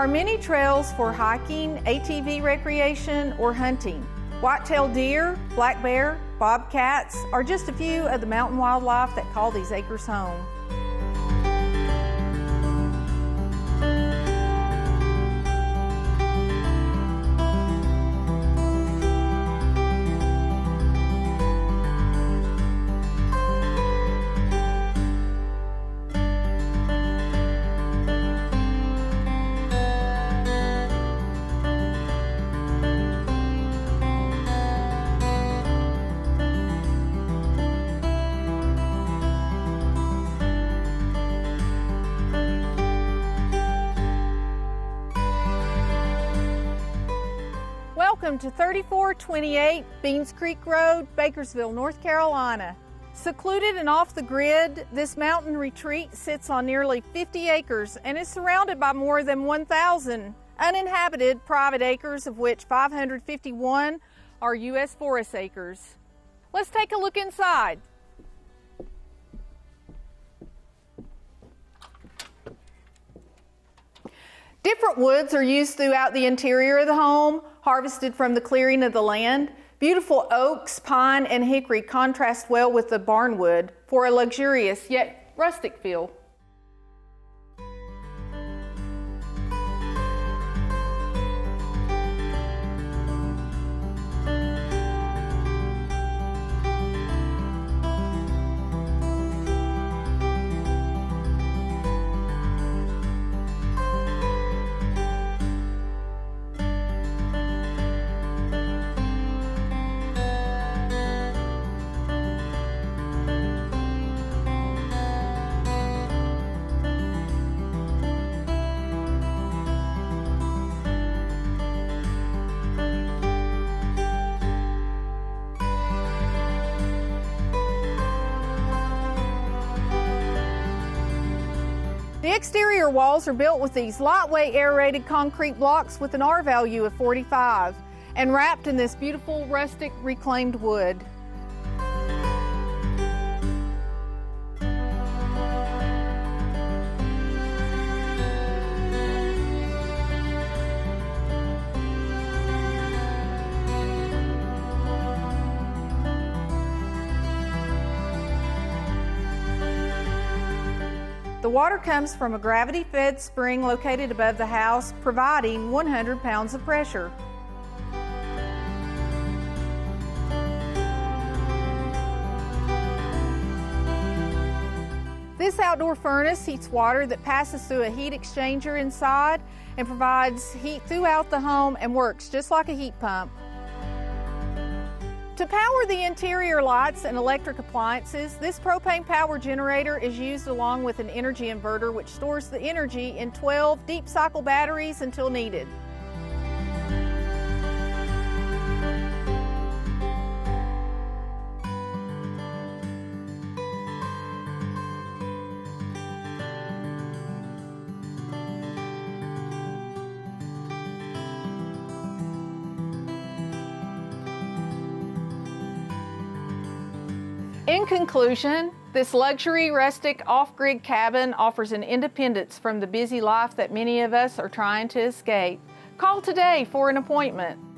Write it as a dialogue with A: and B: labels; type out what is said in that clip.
A: are many trails for hiking, ATV recreation, or hunting. White-tailed deer, black bear, bobcats are just a few of the mountain wildlife that call these acres home. Welcome to 3428 Beans Creek Road, Bakersville, North Carolina. Secluded and off the grid, this mountain retreat sits on nearly 50 acres and is surrounded by more than 1,000 uninhabited private acres, of which 551 are U.S. forest acres. Let's take a look inside. Different woods are used throughout the interior of the home, harvested from the clearing of the land. Beautiful oaks, pine, and hickory contrast well with the barnwood for a luxurious yet rustic feel. The exterior walls are built with these lightweight aerated concrete blocks with an R value of 45 and wrapped in this beautiful rustic reclaimed wood. The water comes from a gravity-fed spring located above the house, providing 100 pounds of pressure. This outdoor furnace heats water that passes through a heat exchanger inside and provides heat throughout the home and works just like a heat pump. To power the interior lights and electric appliances, this propane power generator is used along with an energy inverter which stores the energy in 12 deep cycle batteries until needed. In conclusion, this luxury rustic off-grid cabin offers an independence from the busy life that many of us are trying to escape. Call today for an appointment.